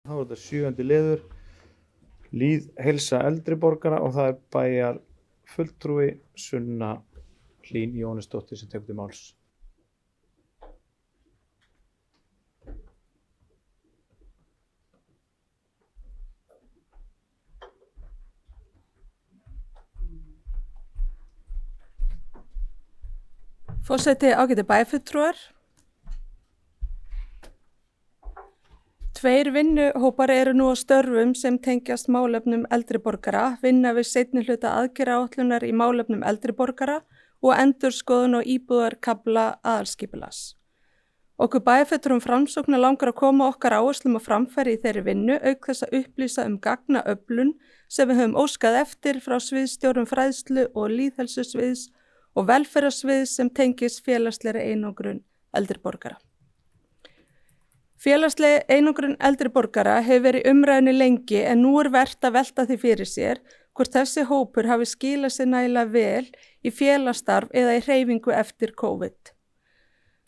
Þá þetta 7. liður, lýðheilsa eldri borgara og það bæjar fulltrúi Sunna Hlín Jóhannesdóttir sem tekur til máls. Forseti, ágætu bæjarfulltrúar. 2 vinnuhópar eru nú á störfum sem tengjast málefnum eldri borgara, vinna við seinni hluta aðgerðaáætlunar í málefnum eldri borgara og endurskoðun á íbúðarkafla aðalskipulags. Okkur bæjarfulltrúum Framsóknar langar að koma okkar áherslum á framfæri í þeirri vinnu, auk þess að upplýsa gagnaöflun sem við höfum óskað eftir frá sviðsstjórum fræðslu og lýðheilsusviðs og velferðarsviðs sem tengist félagslegri einangrun eldri borgara. Félagsleg einangrun eldri borgara hefur verið í umræðunni lengi en nú vert að velta því fyrir sér hvort þessi hópur hafi skilað sér nægilega vel í félagsstarf eða í hreyfingu eftir COVID.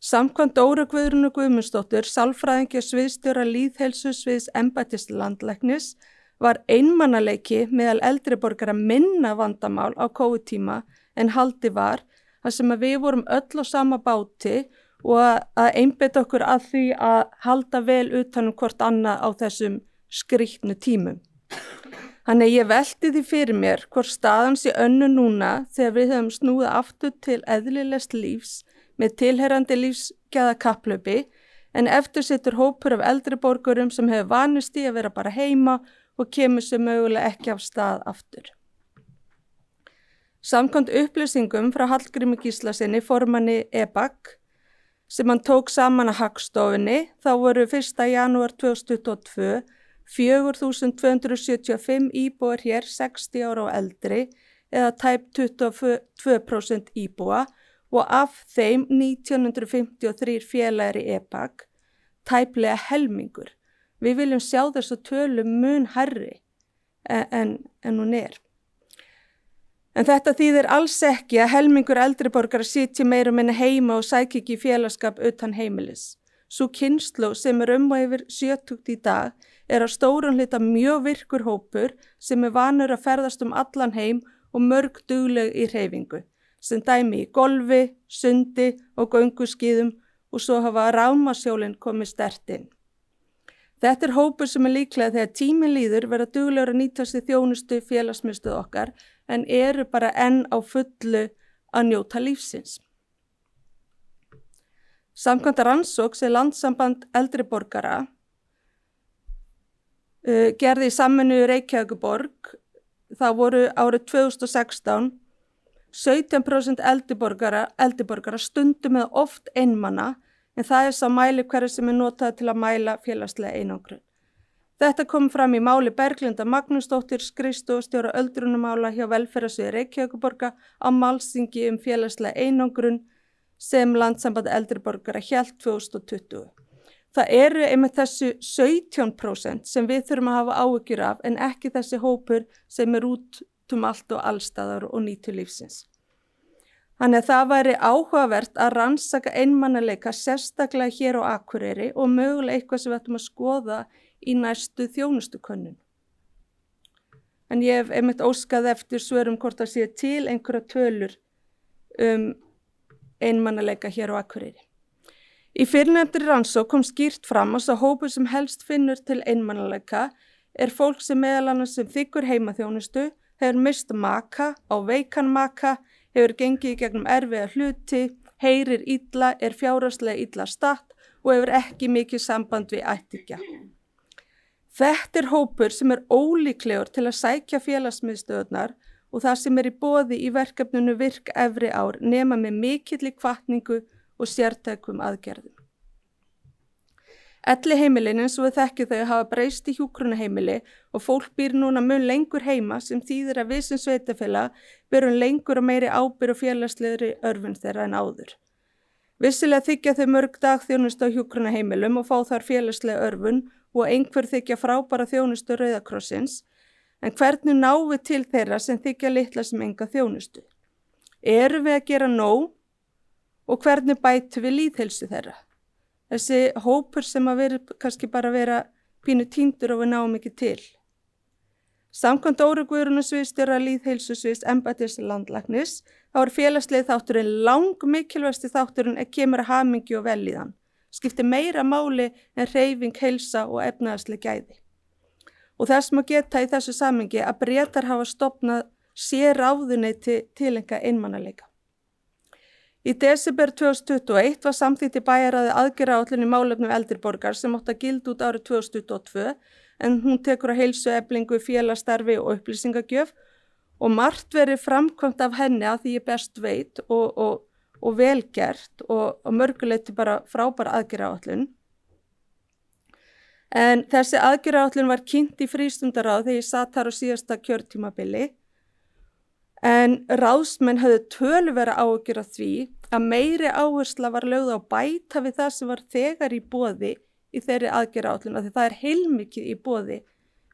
Samkvæmt Dóru Guðrúnu Guðmundsdóttur, sálfræðingi og sviðsstjóra lýðheilsusviðs embættis landlæknis, var einmanaleiki meðal eldri borgara minna vandamál á COVID-tíma en haldið var, þar sem við vorum öll á sama báti og að einbeita okkur að því að halda vel utan hvort annað á þessum skrýtnu tímum. Þannig ég velti því fyrir mér hvort staðan sé önnur núna þegar við höfum snúið aftur til eðlilegs lífs með tilheyrandi lífsgæðakapphlaupi en eftir situr hópur af eldri borgurum sem hefur vanist í að vera bara heima og kemur sér mögulega ekki af stað aftur. Samkvæmt upplýsingum frá Hallgrími Gíslasyni, formanni EBAG, sem hann tók saman að Hagstofunni, þá voru 1. janúar 2022 4.275 íbúar hér 60 ára og eldri eða tæp 22% íbúa og af þeim 1953 félagar í EBAG, tæplega helmingur. Við viljum sjá þessu tölu mun hærri en hún er. En þetta þýðir alls ekki að helmingur eldri borgara sitji meira minna heima og sæki ekki í félagsskap utan heimilis. Sú kynslóð sem og yfir 70 í dag á stóran hluta mjög virkur hópur sem vanur að ferðast allan heim og mörg dugleg í hreyfingu, sem dæmi í golfi, sundi og gönguskíðum og svo hafa rafmagnshjólin komið sterkt inn. Þetta hópur sem líklega þegar tíminn líður verða duglegur að nýta sér þjónustu félagsmiðstöð okkar en eru bara enn á fullu að njóta lífsins. Samkvæmt rannsókn sem Landssamband eldri borgara gerði í samvinnu Reykjavíkurborg, það voru árið 2016, 17% eldri borgara stundum eða oft einmana, en það sá mælikvarði sem notað til að mæla félagslega einangrun. Þetta kom fram í máli Berglindar Magnúsdóttir, skrifstofustjóra öldrunarmála hjá velferðarsviði Reykjavíkurborgar á málþingi félagslega einangrun sem Landssamband eldri borgara hélt 2020. Það eru einmitt þessu 17% sem við þurfum að hafa áhyggjur af en ekki þessi hópur sem út allt og allstaðar og nýtur lífsins. Þannig að það væri áhugavert að rannsaka einmanaleika sérstaklega hér á Akureyri og mögulega eitthvað sem við ættum að skoða í næstu þjónustukönnun. En ég hef einmitt óskað eftir svörum hvort það sé til einhverja tölur einmanaleika hér á Akureyri. Í fyrrnefndri rannsókn kom skýrt fram að sá hópur sem helst finnur til einmanaleika fólk sem meðal annars sem þiggur heimaþjónustu, hefur misst maka, á veikan maka, hefur gengið í gegnum erfiða hluti, heyrir illa, fjárhagslega illa statt og hefur ekki mikið samband við ættingja. Þetta hópur sem ólíklegur til að sækja félagsmiðstöðvarnar og það sem í boði í verkefninu Virk efri ár nema með mikilli hvatningu og sértækum aðgerðum. Elliheimilin eins og við þekkjum þau hafa breyst í hjúkrunarheimili og fólk býr núna mun lengur heima sem þýðir að við sem sveitarfélag berum lengur og meiri ábyrgð og félagslegri örvun þeirra en áður. Vissilega þykja þau mörg dagþjónustu á hjúkrunarheimilum og fá þar félagslega örvun og einhver þykja frábæra þjónustu Rauða krossins, en hvernig náum við til þeirra sem þykja litla sem enga þjónustu? Erum við að gera nóg og hvernig bætum við lýðheilsu þeirra? Þessi hópur sem að vera kannski bara vera pínu tíndur og við náum ekki til. Samkvæmt Dóru Guðrúnu sviðsstjóra lýðheilsusviðs embættis landlæknis þá félagslegi þátturinn langmikilvægasti þátturinn kemur að hamingju og vellíðan. Skiptir meira máli en hreyfing, heilsa og efnahagsleg gæði. Og þess má geta í þessu samhengi að Bretar hafa stofnað sérráðuneyti tileinka einmanaleika. Í desember 2021 var samþykkt í bæjarráði aðgerðaáætlun í málefnum eldri borgara sem átti að gilda út árið 2022 en hún tekur á heilsueflingu, félagsstarfi og upplýsingagjöf og margt verið framkvæmt af henni að því ég best veit og vel gert og mörguleyti bara frábær aðgerðaáætlun. En þessi aðgerðaáætlun var kynnt í frístundaráð þegar ég sat þar á síðasta kjörtímabili. En ráðsmenn höfðu töluvera áhyggjur af því að meiri áhersla var lögð á bæta við það sem var þegar í boði í þeirri aðgerðaáætlun, því það er heilmikið í boði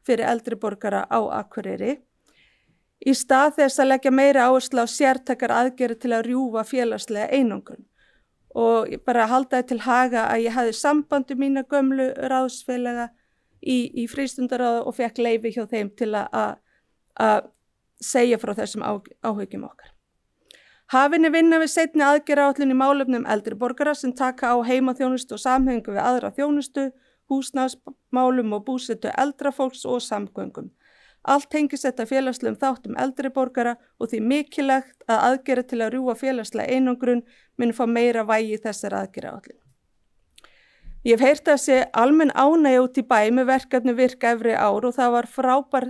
fyrir eldri borgara á Akureyri. Í stað þess að leggja meiri áherslu á sértækar aðgerðir til að rjúfa félagslega einangrun. Og ég bara haldaði til haga að ég hafði sambandi mína gömlu ráðsfélaga í frístundaráði og fekk leyfi hjá þeim til að segja frá þessum áhyggjum okkar. Hafin vinna við seinni aðgerðaáætlun í málefnum eldri borgara sem taka á heimaþjónustu og samhengu við aðra þjónustu, húsnæðismálum og búsetu eldra fólks og samgöngum. Allt tengist þetta félagslegum þáttum eldri borgara og því mikilvægt að aðgerðir til að rjúfa félagslega einangrun muni fá meira vægi í þessari aðgerðaáætlun. Ég hef heyrt þessi almenn ánægja út í bæ með verkefni Virka efri ár og það var frábær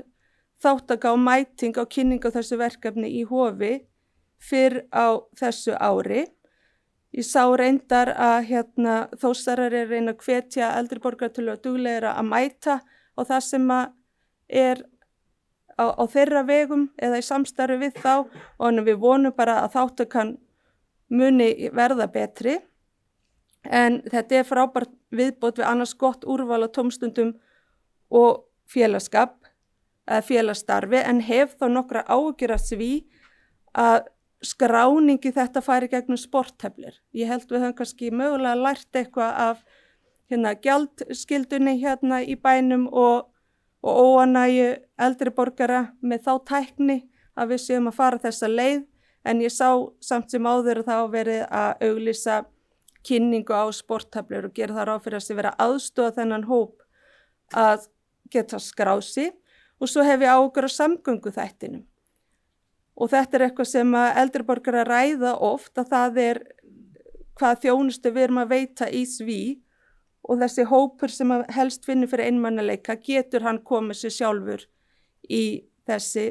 þátttaka og mæting á kynningu á þessu verkefni í Hofi fyrr á þessu ári. Ég sá reyndar að Þórsarar reyna að hvetja eldri borgara til að duglegra að mæta á það sem er á þeirra vegum eða í samstarfi við þá og við vonum bara að þáttakan muni verða betri. En þetta er frábært viðbót við annars gott úrval á tómstundum og félagsskap eða félagsstarfi en hef þá nokkra áhyggjur af því að skráningi þetta færi gegnum sportheflir. Ég held við höfum kannski mögulega lært eitthvað af gjaldskyldunni í bænum og óánægju eldri borgara með þá tækni að við séum að fara þessa leið en ég sá samt sem áður að það verið að auglýsa kynningu á sportheflir og gera það ráð fyrir að vera aðstoða þennan hóp að geta skráð sig og svo hef ég áhyggjur á samgönguþættinum. Og þetta er eitthvað sem að eldri borgarar ræða oft að það er hvað þjónustu við erum að veita í því og þessi hópur sem helst finnur fyrir einmanaleika getur hann komið sér sjálfur í þessa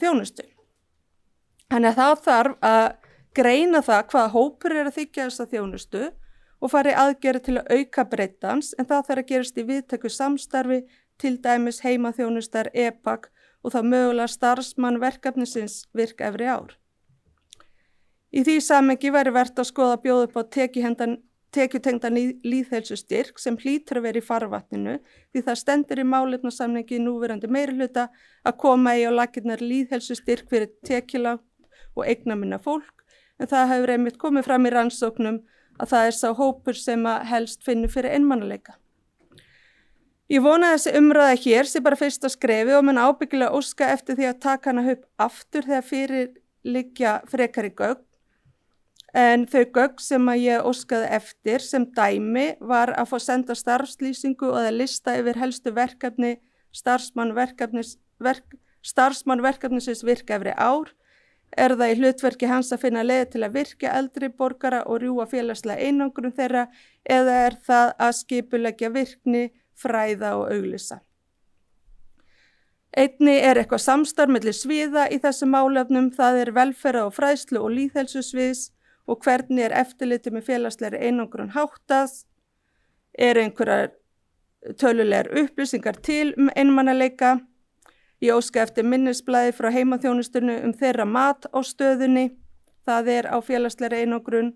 þjónustu. Þannig að það þarf að greina það hvaða hópur er að þiggja þessa þjónustu og fari aðgerðir til að auka breiddans en það þarf að gerast í viðtæku samstarfi til dæmis heimaþjónustar, EPAC og þá mögulega starfsmann verkefnisins Virka efri ár. Í því samhengi væri vert að skoða bjóða upp á tekjutengdan lýðheilsustyrk sem hlýtur að vera í farvatninu því það stendur í málefnasamningi núverandi meirihluta að koma í á laggirnar lýðheilsustyrk fyrir tekjulágt og eignaminna fólk en það hefur einmitt komið fram í rannsóknum að það er sá hópur sem að helst finnur fyrir einmanaleika. Ég vona að þessi umræða hér sé bara fyrsta skrefi og mun ábyggilega óska eftir því að taka hana upp aftur þegar fyrir liggja frekari gögn. En þau gögn sem að ég óskaði eftir sem dæmi var að fá senda starfslýsingu og að lista yfir helstu verkefni starfsmann verkefnisins Virka efri ár. Er það í hlutverki hans að finna leiðir til að virkja eldri borgara og rjúfa félagslega einangrun þeirra eða er það að skipuleggja virkni fræða og auglýsa. Einnig er eitthvað samstarf milli sviða í þessum málefnum, það er velferðar- og fræðslu- og lýðheilsusviðs og hvernig er eftirliti með félagslegri einangrun háttað, er einhverjar tölulegar upplýsingar til einmanaleika, ég óska eftir minnisblaði frá heimaþjónustunni þeirra mat á stöðunni, það er á félagslegri einangrun,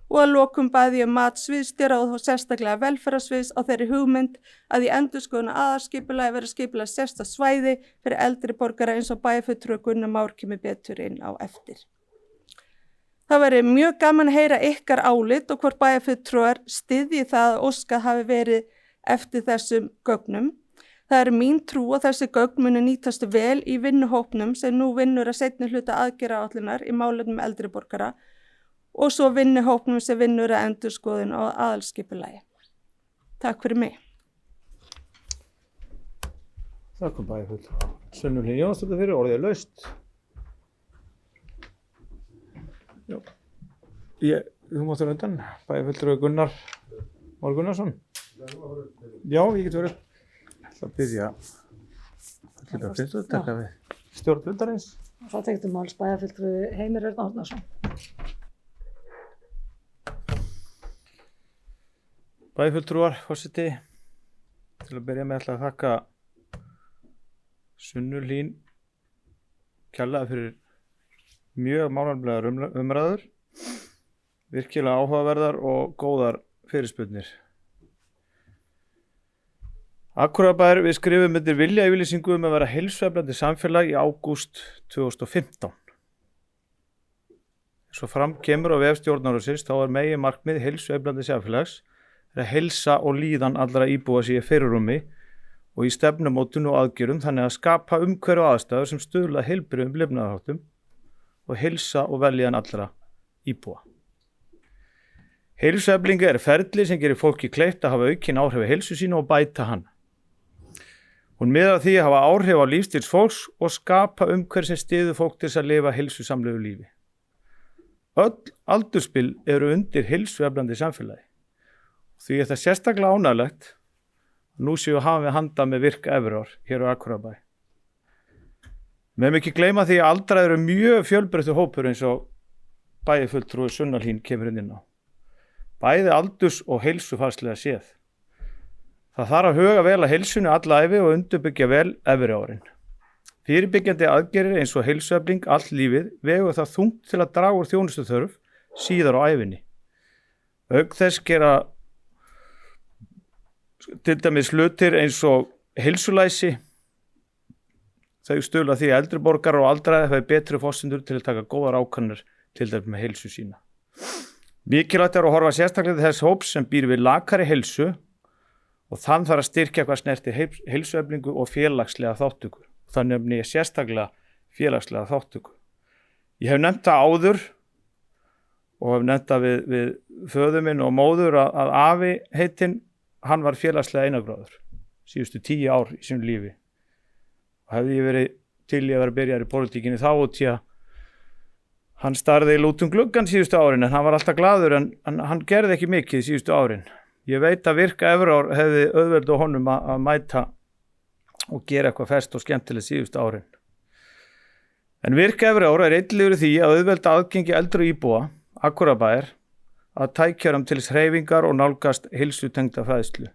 og að lokum bæði mat sviðsstjóra og þá sérstaklega velferðarsviðs á þeirri hugmynd að í endurskoðun aðalskipulagi verði skipulagt sérstakt svæði fyrir eldri borgara eins og bæjarfulltrúi Gunnar Már kemur betur inn á eftir. Það væri mjög gaman að heyra ykkar álit og hvort bæjarfulltrúar styðji það að óskað hafi verið eftir þessum gögnum. Það er mín trú að þessi gögn muni nýtast vel í vinnuhópnum sem nú vinnur að seinni hluta aðgerðaáætlunar í málefnum eldri borgara og svo vinnuhópnum sem vinnur að endurskoðun og aðalskipulagi. Takk fyrir mig. Takk bæjarfulltrúa. Sunnu Hlín Jónsdóttir fyrir orðið laust. Já. Þú máttur undan. Bæjarfulltrúi Gunnar Már Gunnarsson. Já, ég get verið. Það byrja að taka við stjórn fundarins. Svo tektum máls bæjarfulltrúi Heimir Örn Árnason. Bæjarfulltrúar, forseti, til að byrja með ætla að þakka Sunnu Hlín kærlega fyrir mjög málefnalegar umræður, virkilega áhugaverðar og góðar fyrirspurnir. Akureyrarbær, við skrifum undir viljayfirlýsingu að vera heilsueflandi samfélag í ágúst 2015. Svo fram kemur á vef stjórnarráðsins þá meginmarkmið heilsueflandi samfélags að heilsa og líðan allra íbúa sé í fyrirrúmi og í stefnumótun og aðgerðum þannig að skapa umhverfi og aðstæður sem stuðla að heilbrigðum lifnaðarháttum og heilsa og velíðan allra íbúa. Heilsuefling ferli sem gerir fólki kleift að hafa aukin áhrif á heilsu sína og bæta hana. Hún miðar að því að hafa áhrif á lífstíls fólks og skapa umhverfi sem styður fólk til þess að lifa heilsusamlegu lífi. Öll aldursbil eru undir heilsueflandi samfélagi. Því er það sérstaklega ánægilegt að nú séu hafa við handa með virk Efriár hér á Akureyrarbæ. Megum ekki gleyma því að aldraðir eru mjög fjölbreyttur hópur eins og bæjarfulltrúi Sunna Hlín kemur inn á. Bæði aldurs og heilsufarslega séð. Það þarf að huga vel að heilsunni alla ævi og undirbyggja vel Efriárin. Fyrirbyggjandi aðgerðir eins og heilsuefling allt lífið vegur það þungt til að draga úr þjónustuþörf síðar á ævinni. Auk þess gera til dæmis hlutir eins og heilsulæsi. Þau stuðla því að eldri borgarar og aldraðir hafi betri forsendur til að taka góðar ákvarðanir til dæmis með heilsu sína. Mikilvægt að horfa sérstaklega til þess hóps sem býr við lakari heilsu og þann þarf að styrkja hvað snertir heilsueflingu og félagslega þátttöku. Þannig nefni ég sérstaklega félagslega þátttöku. Ég hef nefnt það áður og hef nefnt það við föður minn og móður að afi heitinn, hann var félagslega einangráður síðustu 10 ár í sínu lífi. Og hefði ég verið til ég að vera byrjar í pólitíkinni þá og tí að hann starði út gluggann síðustu árin en hann var alltaf glaður en hann gerði ekki mikið síðustu árin. Ég veit að virka Efriár hefði auðveldu honum að mæta og gera eitthvað fest og skemmtilegt síðustu árin. En virka Efriár einliður í því að auðvelda aðgengi eldri íbúa, Akureyrarbæjar, að tækjarum til hreyfingar og nálgast heilsutengda fræðslu.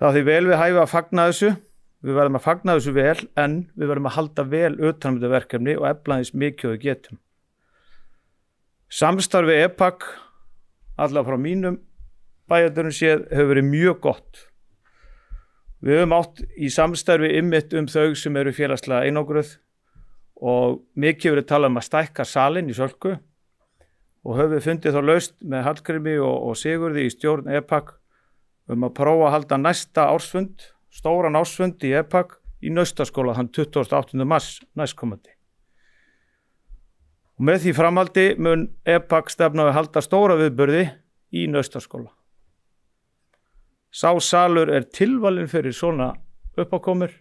Það því vel við hæfi að fagna þessu, við verðum að fagna þessu vel en við verðum að halda vel utan þetta verkefni og efla eins mikið og við getum. Samstarfi EPAC, allavega frá mínum bæjardörum séð, hefur verið mjög gott. Við höfum átt í samstarfi einmitt þau sem eru félagslega einangruð og mikið verið talað að stækka salinn í Sölku og höfum við fundið þá laust með Hallgrími og Sigurði í stjórn EPAC að prófa að halda næsta ársfund, stóran ársfund í EPAC í Naustaskóla þann 28. mars næstkomandi. Og með því framhaldi mun EPAC stefna að halda stóra viðburði í Naustaskóla. Sá salur tilvalinn fyrir svona uppákomur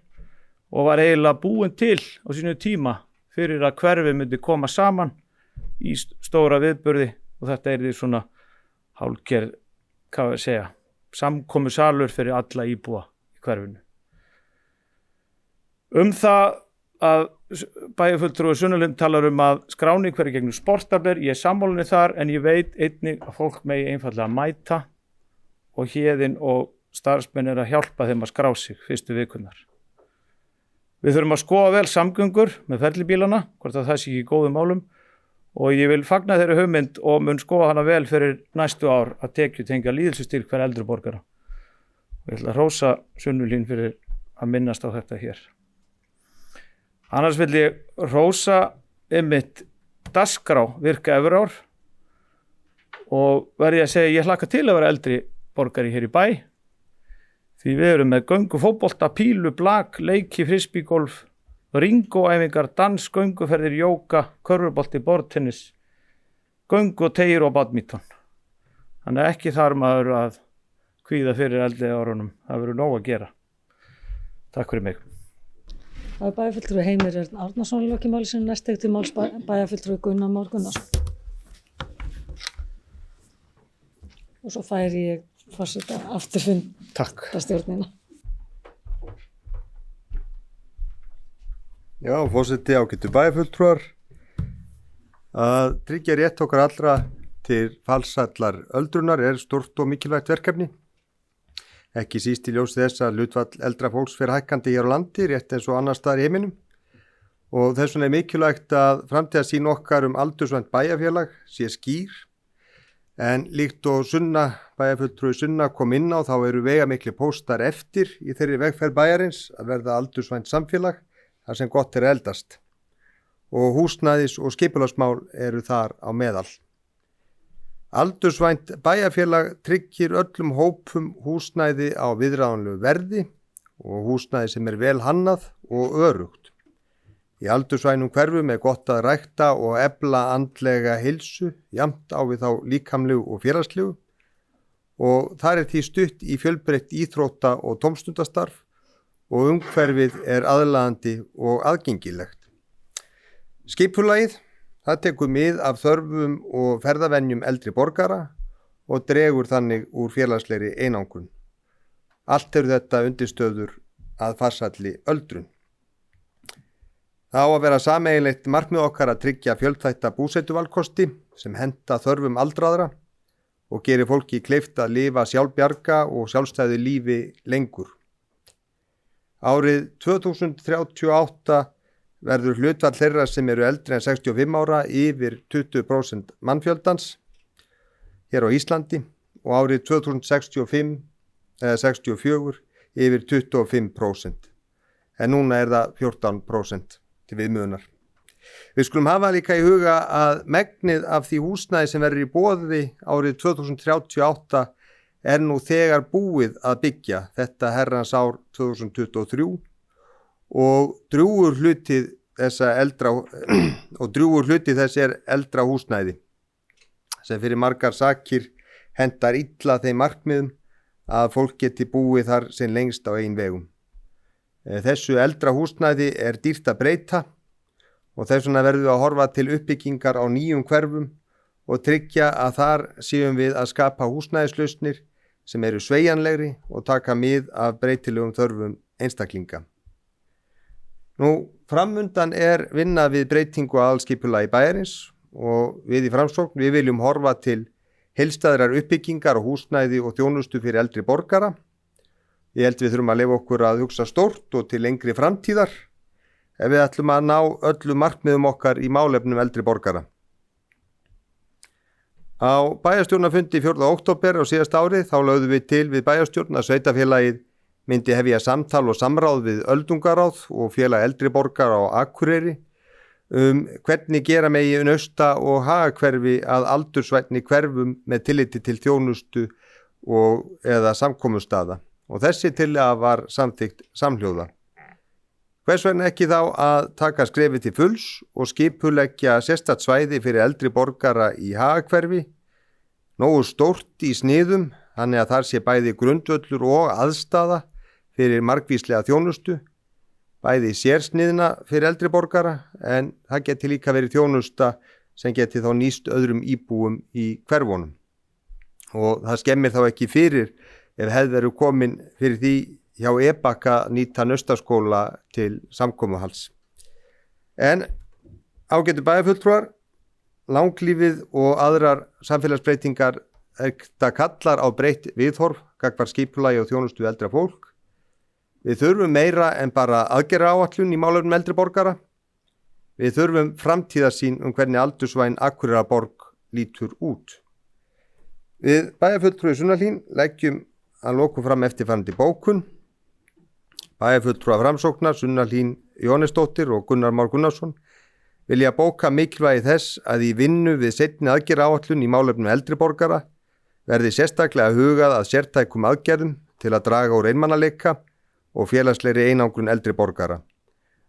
og var eiginlega búinn til á sínu tíma fyrir að hverfi myndi koma saman í stóra viðburði og þetta því svona hálfgerð, hvað við segja, samkomu salur fyrir alla íbúa í hverfinu. Það að bæjarfulltrúi Sunna Hlín talar að skráning verði gegnum sportafler, ég sammála þar en ég veit einnig að fólk megi einfaldlega mæta og Héðinn og starfsmenn að hjálpa þeim að skrá sig fyrstu vikurnar. Við þurfum að skoða vel samgöngur með ferlibílana, hvort að það sé ekki í góðum málum og ég vil fagna þeirri hugmynd og mun skoða hana vel fyrir næstu ár að tekjutengja lýðheilsustyrk fyrir eldri borgara. Ég ætla að hrósa Sunnu Hlín fyrir að minnast á þetta hér. Annars vil ég hrósa einmitt dagskrá virka Efriár og verði að segja ég hlakka til að vera eldri borgari hér í bæ. Því við erum með göngu, fótbolta, pílu, blak, leiki, frisbígolf, ringóæfingar, dans, gönguferðir, jóga, körfubolti, borðtennis, göngu og teygir og badminton. Þannig ekki þarf maður að kvíða fyrir eldri árunum. Það verður nóg að gera. Takk fyrir mig. Það bæjarfulltrúi Heimir Örn Árnason lokið máli sinu, næst til máls bæjarfulltrúi Gunnar Már Gunnarsson. Og svo færi ég forseta afturfund stjórnina. Já, forseti ágætu bæjarfulltrúar. Að tryggja rétt okkar allra til falsallar öldrunar stórt og mikilvægt verkefni. Ekki síst í ljósi þess að hlutfall eldra fólks fer hækkandi hér á landi, rétt eins og annars staðar í heiminum. Og þess vegna mikilvægt að framtíðarsýn okkar aldursvænt bæjarfélag sé skýr. En líkt og bæjarfulltrúi Sunna kom inn á, þá eru veigamiklir póstar eftir í þeirri vegferð bæjarins að verða aldursvænt samfélag þar sem gott eldast. Og húsnæðis- og skipulagsmál eru þar á meðal. Aldursvænt bæjarfélag tryggir öllum hópum húsnæði á viðráðanlegu verði og húsnæði sem vel hannað og örugt. Í aldursvænum hverfum gott að rækta og efla andlega heilsu, jafnt á við þá líkamlegu og félagslegu, og þar því stutt í fjölbreytt íþrótta og tómstundastarf og umhverfið aðlaðandi og aðgengilegt. Skipulagið, það tekur mið af þörfum og ferðavenjum eldri borgara og dregur þannig úr félagslegri einangrun. Allt þetta undirstöður að farsælli öldrun. Það á að vera sameiginlegt markmið okkar að tryggja fjölþætta búsetuvalkosti sem henta þörfum aldraðra og gerir fólki kleift að lifa sjálfbjarga og sjálfstæðu lífi lengur. Árið 2038 verður hlutfall þeirra sem eldri en 65 ára yfir 20% mannfjöldans hér á Íslandi og árið 2065 eða 64 yfir 25%. En núna það 14% til viðmiðunar. Við skulum hafa líka í huga að megnið af því húsnæði sem verður í boði árið 2038 nú þegar búið að byggja þetta herrans ár 2023 og drjúgur hluti þess eldra húsnæði sem fyrir margar sakir hentar illa þeim markmiðum að fólk geti búið þar sem lengst á eigin vegum. Þessu eldra húsnæði dýrt að breyta og þess vegna verðum við að horfa til uppbyggingar á nýjum hverfum og tryggja að þar séum við að skapa húsnæðislausnir sem sveigjanlegri og taka mið af breytilegum þörfum einstaklinga. Framundan vinna við breytingu á aðalskipulagi bæjarins og við í Framsókn við viljum horfa til heildstæðrar uppbyggingar og húsnæði og þjónustu fyrir eldri borgara. Ég held við þurfum að leyfa okkur að hugsa stórt og til lengri framtíðar ef við ætlum að ná öllum markmiðum okkar í málefnum eldri borgara. Á bæjarstjórnarfundi 4. október á síðasta árið þá lögðum við til við bæjarstjórn að sveitarfélagið myndi hefja samtal og samráð við öldungaráð og félag eldri borgara á Akureyri hvernig gera megi nausta og hagahverfi að aldursvænni hverfum með tilliti til þjónustu eða samkomustaða. Og þessi tillaga var samþykkt samhljóða. Hvers vegna ekki þá að taka skrefið til fulls og skipuleggja sérstakt svæði fyrir eldri borgara í hagahverfi, nógu stórt í sniðum, þannig að þar sé bæði grundvöllur og aðstaða fyrir margvíslega þjónustu, bæði sérsniðna fyrir eldri borgara, en það geti líka verið þjónusta sem geti þá nýst öðrum íbúum í hverfunum. Og það skemmir þá ekki fyrir ef hefði verið komin fyrir því hjá EBAK að nýta Naustaskóla til samkomuhalds. En ágætu bæjarfulltrúar, langlífið og aðrar samfélagsbreytingar það kallar á breytt viðhorf gagnvart skipulagi og þjónustu við eldra fólk. Við þurfum meira en bara aðgerðaáætlun í málefnum eldri borgara. Við þurfum framtíðarsýn hvernig aldursvæn Akureyrarborg lítur út. Við bæjarfulltrúi Sunnahlíð leggjum að lokum fram eftirfarandi bókun. Bæjarfulltrúar Framsóknar, Sunnahlíð Jóhannesdóttir og Gunnar Már Gunnarsson vilja bóka mikilvægi þess að í vinnu við seinni aðgerðaáætlun í málefnum eldri borgara verði sérstaklega hugað að sértækum aðgerðum til að draga úr einmanaleika og félagslegri einangrun eldri borgara.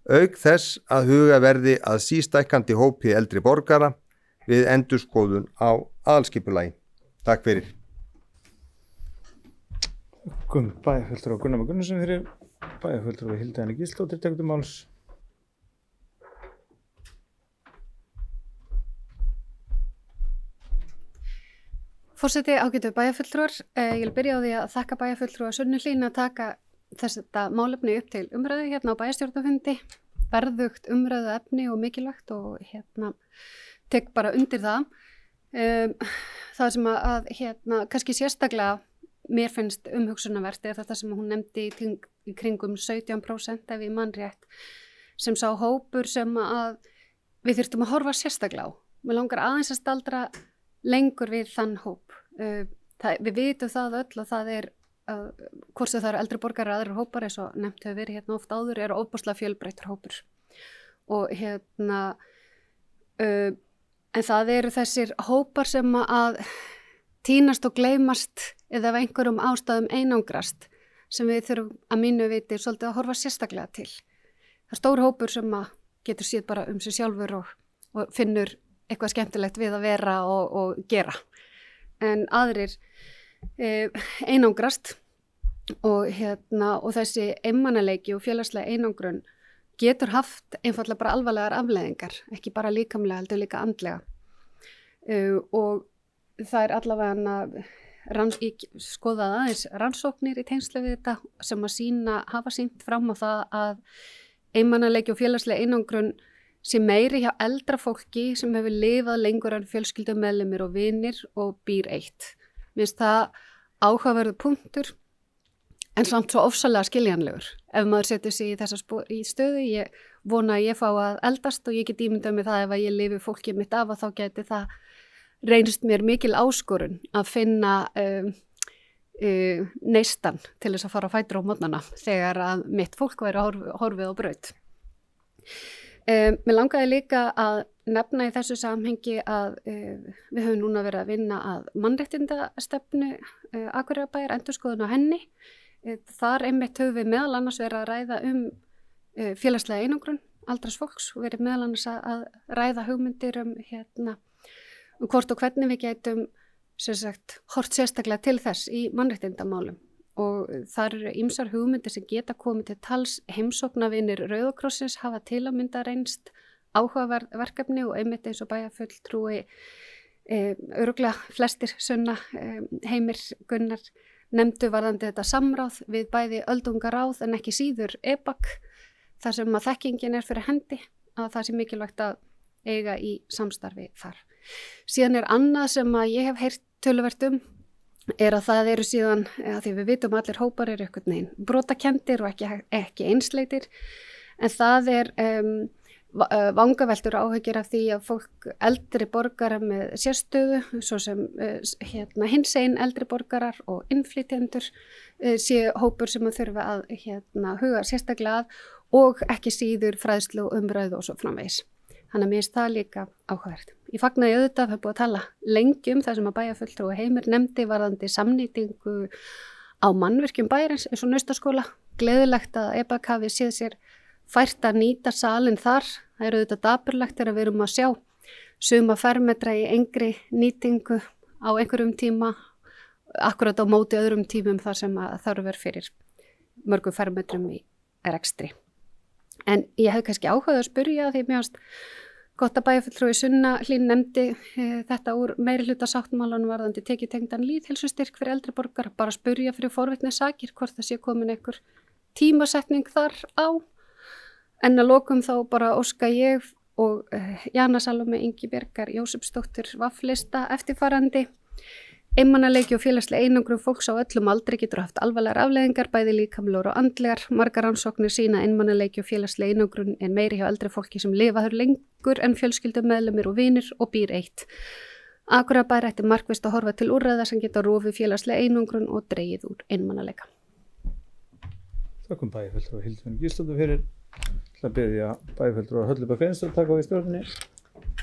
Auk þess að huga verði að sístækkandi hópi eldri borgara við endurskoðun á aðalskipulagi. Takk fyrir. Bæjarfulltrúi Gunnar Már Gunnarsson fyrir, bæjarfulltrúi Hilda Anna Gísladóttir tekur til máls. Forseti, ágætu bæjarfulltrúar, ég vil byrja á því að þakka bæjarfulltrúa Sunnu Hlín að taka þetta málefni upp til umræðu hérna á bæjarstjórnarfundi, verðugt umræðu efni og mikilvægt og tek bara undir það. Það sem að kannski sérstaklega mér finnst umhugsunarvert er þetta sem hún nefndi í kringum 17% ef ég man rétt, sem sá hópur sem að við þyrftum að horfa sérstaklega á. Mér langar aðeins að staldra lengur við þann hóp. Við vitum það öll og það er hvort sem það eru eldri borgarar og aðrir hópar eins og nefnt hefur verið hérna oft áður eru ofboðslega fjölbreyttur hópur og en það eru þessir hópar sem að týnast og gleymast eða af einhverjum ástæðum einangrast sem við þurfum að mínu viti svolítið að horfa sérstaklega til. Það er stór hópur sem að getur séð bara sig sjálfur og finnur eitthvað skemmtilegt við að vera og gera. En aðrir einangrast og þessi einmanaleiki og félagslega einangrun getur haft einfallega bara alvarlegar afleiðingar, ekki bara líkamlega heldur líka andlega. Og það er allavega skoðað aðeins rannsóknir í tengslu við þetta sem að hafa sýnt fram á það að einmanaleiki og félagslega einangrun sé meiri hjá eldra fólki sem hefur lifað lengur en fjölskyldumeðlimir og vinir og býr eitt. Mér finnst það áhugaverður punktur en samt svo ofsalega skiljanlegur. Ef maður setur sig í þessa stöðu, ég vona að ég fá að eldast og ég get ímyndað með það ef að ég lifi fólkið mitt af og þá geti það reynst mér mikil áskorun að finna neistan til þess að fara á fætur á morgnana þegar að mitt fólk væri horfið á braut. Mér langaði líka að nefna í þessu samhengi að við höfum núna verið að vinna að mannréttindastefnu Akureyrarbæjar, endurskoðun á henni. Þar einmitt höfum við meðal annars verið að ræða félagslega einangrun aldras fólks og verið meðal annars að ræða hugmyndir hvort og hvernig við gætum hort sérstaklega til þess í mannréttindamálum. Og þar eru ýmsar hugmyndir sem geta komið til tals. Heimsóknarvinir Rauða krossins hafa til að mynda reynst áhugaverð verkefni og einmitt eins og bæjarfulltrúi örugglega flestir Sunna, Heimir, Gunnar nefndu varðandi þetta samráð við bæði öldungaráð en ekki síður EBAK þar sem að þekkingin er fyrir hendi að það sé mikilvægt að eiga í samstarfi þar. Síðan er annað sem að ég hef heyrt töluvert er að það eru síðan, að því við vitum allir hópar eru einhvern veginn brotakenndir og ekki einsleitir, en það er vangaveltur áhyggjur af því að fólk eldri borgarar með sérstöðu, svo sem hinsegin eldri borgarar og innflytjendur sé hópur sem að þurfa að huga sérstaklega að og ekki síður fræðslu og umræðu og svo framvegis. Þannig að mér finnst það líka áhugavert. Ég fagnaði auðvitað að búið að tala lengi það sem að bæjarfulltrúi Heimir nefndi varðandi samnýtingu á mannvirkjum bæjarins eins og Naustaskóla. Gleðilegt að EBAK hafi séð sér fært að nýta salinn þar. Það er auðvitað dapurlegt þegar við erum að sjá suma fermetra í engri nýtingu á einhverjum tíma, akkurat á móti öðrum tímum þar sem að þarf fyrir mörgum fermetrum í rekstri. En ég hef kannski áhugað að spyrja því mér finnst gott að bæjarfulltrúi Sunna Hlín nefndi þetta úr meirihluta sáttmálanum varðandi tekjutengdan lýðheilsustyrk fyrir eldri borgara, bara spyrja fyrir forvitnissakir hvort það sé komin einhver tímasetning þar á. En að lokum þá bara óska ég og Jana Salome Ingibjargar Jósepsdóttir vaflista eftirfarandi. Einmanaleiki og félagslega einangrun fólks á öllum aldri getur haft alvarlegar afleiðingar, bæði líkamlegar og andlegar. Margar rannsóknir sýna einmanaleiki og félagslega einangrun er meiri hjá eldri fólki sem lifaður lengur en fjölskyldumeðlimir og vinir og býr eitt. Akureyrarbær ætti markvisst að horfa til úrræða sem geta rofið félagslega einangrun og dregið úr einmanaleika. Þakkum bæjarfulltrúi Hilda Anna Gísladóttir fyrir. Það biðja bæjarfulltrúi Höllu Björk Einarsdóttir að taka við stjórninni.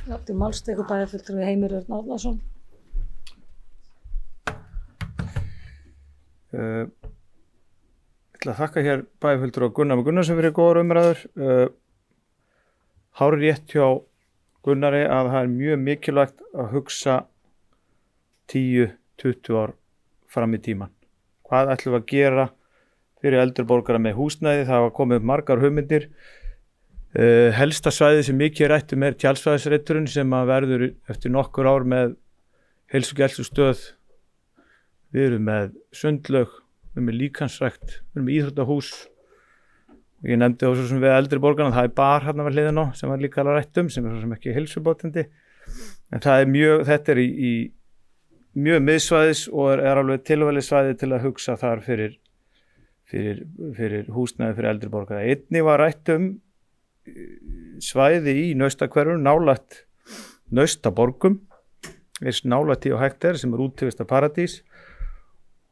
Já, til máls tekur bæjarfulltrúi Heimir Örn Árnason. ætla að þakka hér bæjarfulltrúa Gunnar Gunnarsson fyrir góðar umræður. Hárrétt hjá Gunnari að það er mjög mikilvægt að hugsa 10-20 ár fram í tíman. Hvað ætlum við að gera fyrir eldri borgara með húsnæði? Það hafa komið upp margar hugmyndir. Helsta svæði sem mikið rætt er tjaldsvæðisrétturinn sem að verður eftir nokkur ár með heilsugæslustöð. Við erum með sundlaug, við erum með líkansrækt, við erum með íþróttahús. Ég nefndi þessu sem við eldri borgarna, það er bar hérna við hliðina á sem var líka alveg rætt sem er svo sem ekki heilsubótandi. En það er þetta er í mjög miðsvæðis og er alveg tilvalið svæði til að hugsa þar fyrir húsnæði fyrir eldri borgara. Einnig var rætt svæði í Naustakverfinu, nálægt Naustaborgum, eins nálægt í og hægt sem er útivista paradís.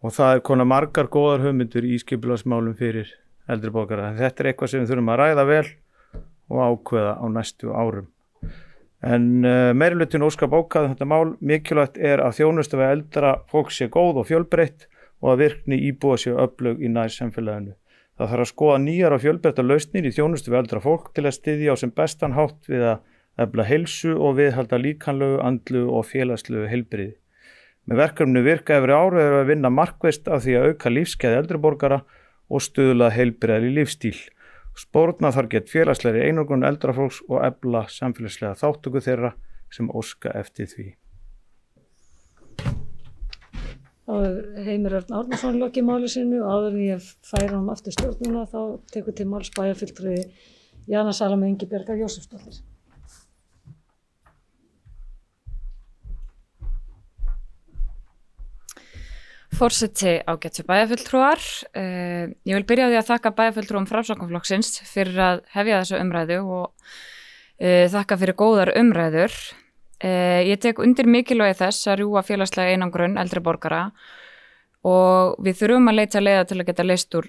Og það er konar margar góðar hugmyndir í skipulagsmálum fyrir eldri borgara. Þetta er eitthvað sem við þurfum að ræða vel og ákveða á næstu árum. En meirihlutinn óskar bókað þetta mál. Mikilvægt er að þjónusta við eldra fólk sé góð og fjölbreytt og að virkni íbúa sé öflug í nærsamfélaginu. Það þarf að skoða nýjar og fjölbreyttar lausnir í þjónustu við eldra fólk til að styðja á sem bestan hátt við að efla heilsu og viðhalda líkamlegu, andlegu og félagslegu heilbrigði. Með verkefninu Virka yfir ár er að vinna markvisst af því að auka lífsgæði eldri borgara og stuðla heilbrigðari lífstíl. Spórna þarf gett félagslegri einangrun eldra fólks og efla samfélagslega þátttöku þeirra sem óska eftir því. Þá Heimir Örn Árnason lokið máli sínu og áður en ég færi honum aftur stjórnuna þá tekur til máls bæjarfulltrúi Jana Salome Ingibjargar Jósefsdóttir. Forseti ágætu bæjarfulltrúar. Ég vil byrja á því að þakka bæjarfulltrúum Framsóknarflokksins fyrir að hefja þessu umræðu og þakka fyrir góðar umræður. Ég tek undir mikilvægi þess að rjúfa félagslega einangrun eldri borgara og við þurfum að leita leiða til að geta leyst úr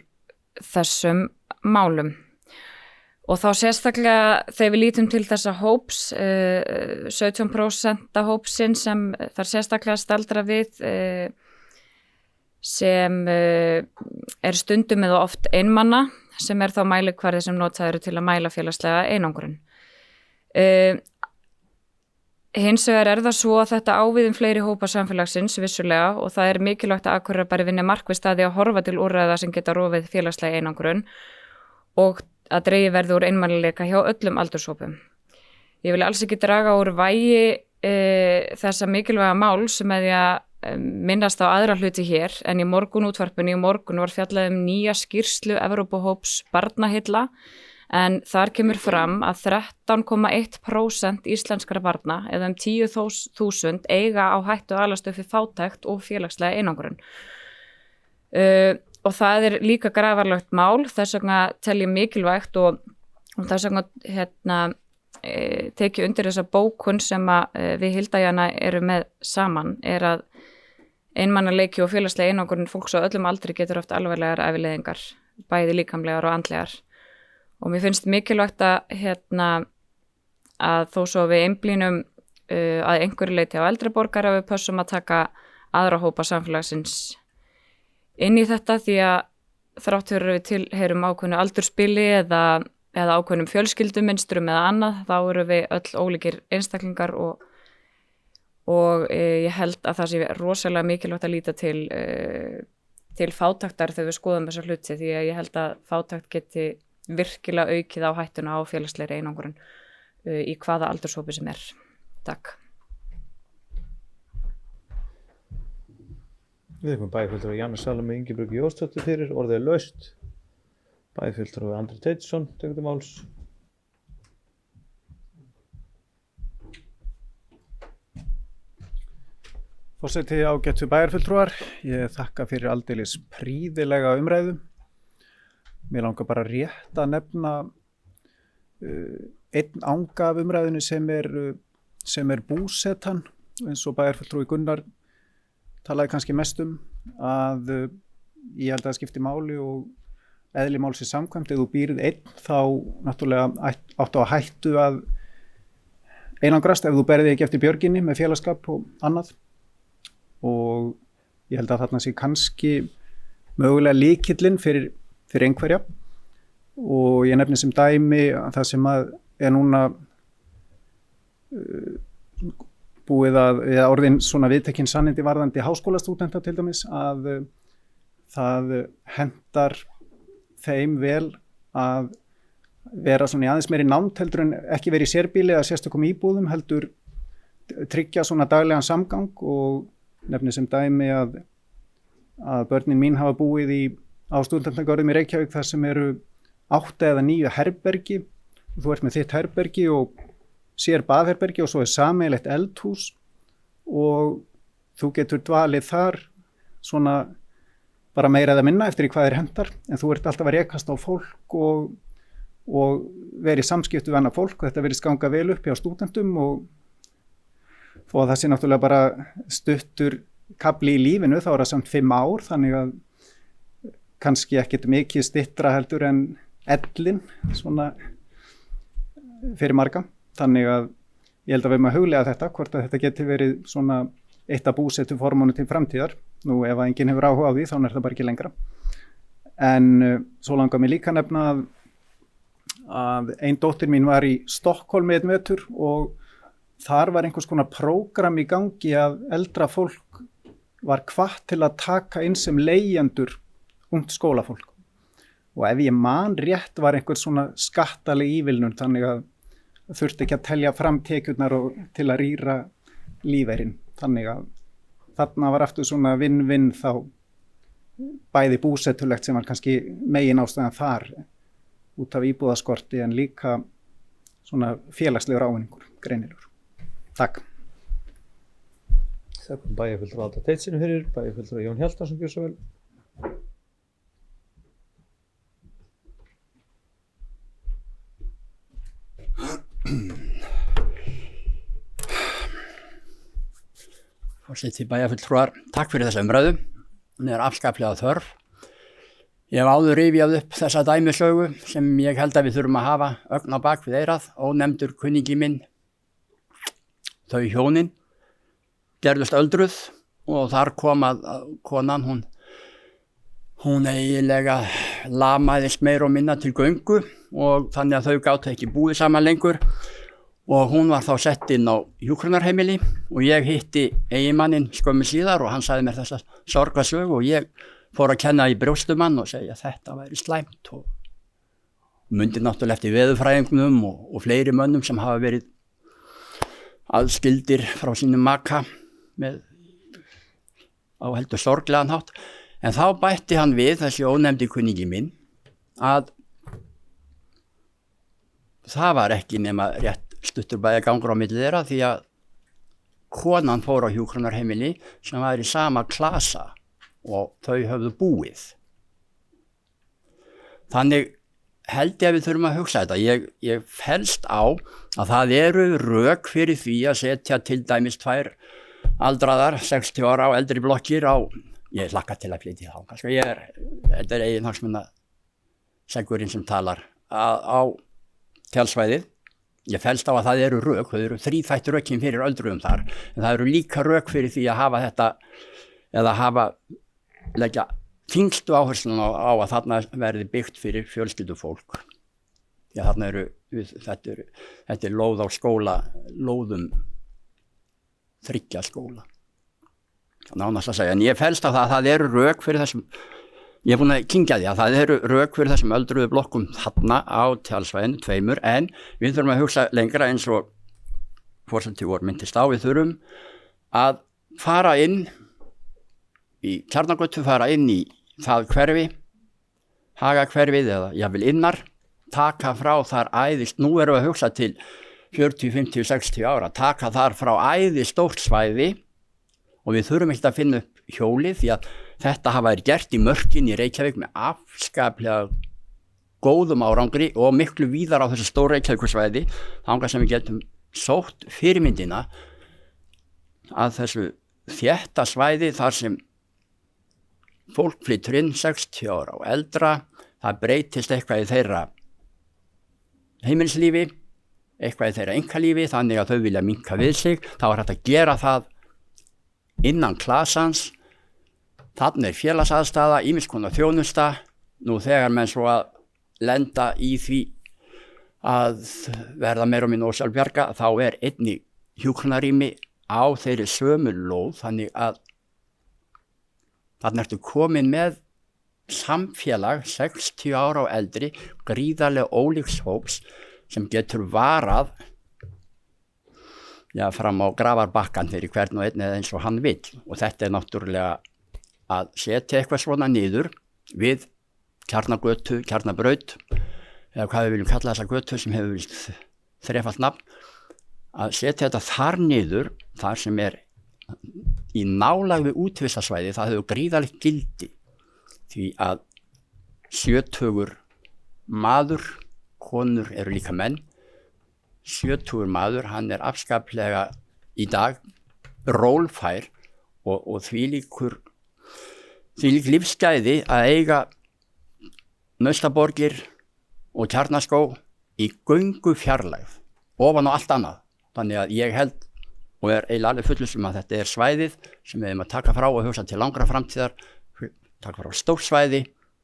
þessum málum. Og þá sérstaklega þegar við lítum til þessa hóps, 17% hópsinn sem þar sérstaklega staldra við, sem er stundum eða oft einmanna, sem er þá mælikvarði sem notaður til að mæla félagslega einangrun. Hins vegar það svo að þetta áviðum fleiri hópa samfélagsins vissulega og það er mikilvægt að Akureyrarbær vinni markvisst að því að horfa til úrræða sem geta rofið félagslega einangrun og að dregið verði úr einmannileika hjá öllum aldurshópum. Ég vil alls ekki draga úr vægi þessa mikilvæga máls með því að minnast á aðra hluti hér en í morgunútvarpinu í morgun var fjallað nýja skýrslu Evrópuhóps barnaheilla en þar kemur fram að 13,1% íslenskra barna eða 10.000 eiga á hættu að alast upp við fátækt og félagslega einangrun. Og það er líka grafarlegt mál, þess vegna tel ég mikilvægt og þess vegna tekið undir þessa bókun sem við Hilda Jana eru með saman er að einmannaleiki og félagslega einangrun fólks á öllum aldri getur haft alvarlegar afleiðingar, bæði líkamlegar og andlegar. Og mér finnst mikilvægt að þó svo við einblínum að einhverju leyti á eldri borgara við pössum að taka aðra hópa samfélagsins inn í þetta því að þrátt fyrir við tilheyrum ákveðnu aldurspili eða ákveðnum fjölskyldumynstrum eða annað, þá eru við öll ólíkir einstaklingar og ég held að það sé rosalega mikilvægt að líta til fátæktar þegar við skoðum þessa hluti því að ég held að fátækt geti virkilega aukið á hættuna á félagslegri einangrun í hvaða aldurshópi sem er. Takk. Við erum bæjarfulltrúi Jana Salome Ingibjargar Jósefsdóttir fyrir orðið er laust. Bæjarfulltrúi Andri Teitsson tekur til máls. Forseti ágætu bæjarfulltrúar, ég þakka fyrir aldeilis prýðilega umræðu. Mér langar bara rétt að nefna einn anga af umræðinu sem er búsetan, eins og bæjarfulltrúi Gunnar talaði kannski mest að ég held að það skipti máli og eðli málsins samkvæmt. Ef þú býrð einn þá náttúrulega áttu að hættu að einangrast ef þú berði ekki eftir björginni með félagsskap og annað. Og ég held að þarna sé kannski mögulega lykillinn fyrir fyrir einhverja og ég nefni sem dæmi að það sem að er núna búið að orðin svona viðtekin sannindi varðandi háskólastúdenta til dæmis að það hentar þeim vel að vera svona í aðeins meiri nánd heldur en ekki verið í sérbýli eða sérstökum íbúðum heldur tryggja svona daglegan samgang og nefni sem dæmi að börnin mín hafa búið á stúdentagörðum í Reykjavík þar sem eru 8 eða 9 herbergi. Þú ert með þitt herbergi og sér baðherbergi og svo er sameiginlegt eldhús og þú getur dvalið þar svona bara meira eða minna eftir í hvað hentar en þú ert alltaf að rekast á fólk og verið samskiptu við annað fólk og þetta verið ganga vel upp hjá stúdentum og þó að það sé náttúrulega bara stuttur kafli í lífinu þá er það samt 5 ár þannig að kannski ekkert mikið styttra heldur en ellin svona fyrir marga þannig að ég held að við erum að huglega þetta hvort að þetta geti verið svona eitt af búsetuformunum til framtíðar nú ef að enginn hefur áhuga á því þá er það bara ekki lengra en svo langar mér líka nefna að ein dóttir mín var í Stokkólmi einn vetur og þar var einhvers konar prógram í gangi að eldra fólk var hvatt til að taka inn sem leigjendur ungt skólafólk og ef ég man rétt var einhver svona skattaleg ívilnun þannig að þurfti ekki að telja fram tekjurnar og til að rýra lífeyrin þannig að þarna var aftur svona vinn-vinn þá bæði búsetulegt sem var kannski megin ástæðan þar út af íbúðaskorti en líka svona félagslegur ávinningur greinilegur. Takk. Þakkum bæjarfulltrúa Alda Teitssyni fyrir, bæjarfulltrúa Jón Hjaltason gjör svo vel. Forseti bæjarfulltrúar, takk fyrir þessa umræðu. Hún er afskaplega þörf. Ég hef áður rifjað upp þessa dæmisögu sem ég held að við þurfum að hafa ögn á bak við eyrað, ónefndur kunningi minn. Þau hjónin gerðust öldruð og þar kom að konan, hún eiginlega lamaðist meira og minna til göngu og þannig að þau gátu ekki búið saman lengur og hún var þá sett inn á hjúkrunarheimili og ég hitti eiginmanninn skömmu síðar og hann sagði mér þessa sorgarsögu og ég fór að kenna í brjóstumann og segja að þetta væri slæmt og mundi náttúrulega eftir veðurfræðingnum og fleiri mönnum sem hafa verið aðskildir frá sínum maka með á heldur sorglegan hátt en þá bætti hann við þessi ónefndi kunningi minn að það var ekki nema rétt stuttur bæjargangur á milli þeirra því að konan fór á hjúkrunarheimili sem var í sama klasa og þau höfðu búið. Þannig held ég að við þurfum að hugsa þetta. Ég fellst á að það eru rök fyrir því að setja til dæmis 2 aldraðar 60 ára á eldri blokkir á, ég hlakka til að flytja þá, kannski þetta er eigin hagsmuna segurinn sem talar á tjálsvæðið. Ég fellst á að það eru rök, þau eru 3 rökin fyrir öldruðum þar, en það eru líka rök fyrir því að hafa þetta, eða leggja þyngstu áherslun á að þarna verði byggt fyrir fjölskyldufólk. Já, þarna þetta er lóð á skóla, lóðum 3 skóla. Nánast að segja, en ég fellst á það eru rök fyrir þessum, ég er búin að kyngja því að það eru rök fyrir þessum öldruðu blokkum þarna á tjálsvæðinu 2 en við þurfum að hugsa lengra eins og forseti voru minntist á, við þurfum að fara inn í Tjarnargötu, fara inn í það hverfi, Hagahverfið eða jafnvel innar, taka frá þar nú erum við að hugsa til 40, 50, 60 ára, taka þar frá stórt svæði og við þurfum ekkert að finna upp hjólið því að þetta hafa verið gert í mörkin í Reykjavík með afskaplega góðum árangri og miklu víðar á þessu stóra Reykjavíkursvæði, þangað sem við getum sótt fyrirmyndina að þessu þétta svæði þar sem fólk flytur inn 60 ára og eldra, það breytist eitthvað í þeirra heimilislífi, eitthvað í þeirra einkalífi, þannig að þau vilja minnka við sig, þá er hægt að gera það innan klasans, þarna er félagsaðstaða, ýmiss konar þjónusta, nú þegar menn svo að lenda í því að verða meira og minna ósjálfbjarga, þá einnig hjúkrunarrými á þeirri sömu lóð, þannig að þarna ertu komin með samfélag 60 ára og eldri, gríðarlega ólíks hóps sem getur varað fram á grafarbakkan fyrir hvern og einn eða eins og hann vill. Og þetta náttúrulega að setja eitthvað svona niður við Kjarnagötu, Kjarnabraut, eða hvað við viljum kalla þessa götu sem hefur þrefalt nafn, að setja þetta þar niður, þar sem í nálæg við útvistarsvæði, það hefur gríðarlegt gildi, því að 70 maður, konur eru líka menn, 70 maður, hann afskaplega í dag rólfær og þvílík lífsgæði að eiga Naustaborgir og Kjarnaskó í göngu fjarlægð ofan á allt annað. Þannig að ég held og eiginlega alveg fullviss að þetta svæðið sem við erum að taka frá og hugsa til langra framtíðar, taka frá stórsvæði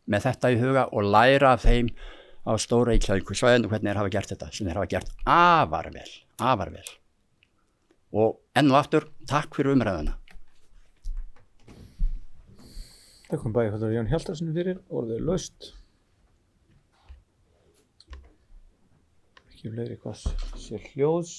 með þetta í huga og læra af þeim á stóra Reykjavíkursvæðinu hvernig þeir hafa gert þetta, sem þeir hafa gert afar vel. Og enn og aftur, takk fyrir umræðuna. Takk bæjarfulltrúa Jón Hjaltarsson fyrir, orðið laust. Ekki fleiri hvað sé hljóðs.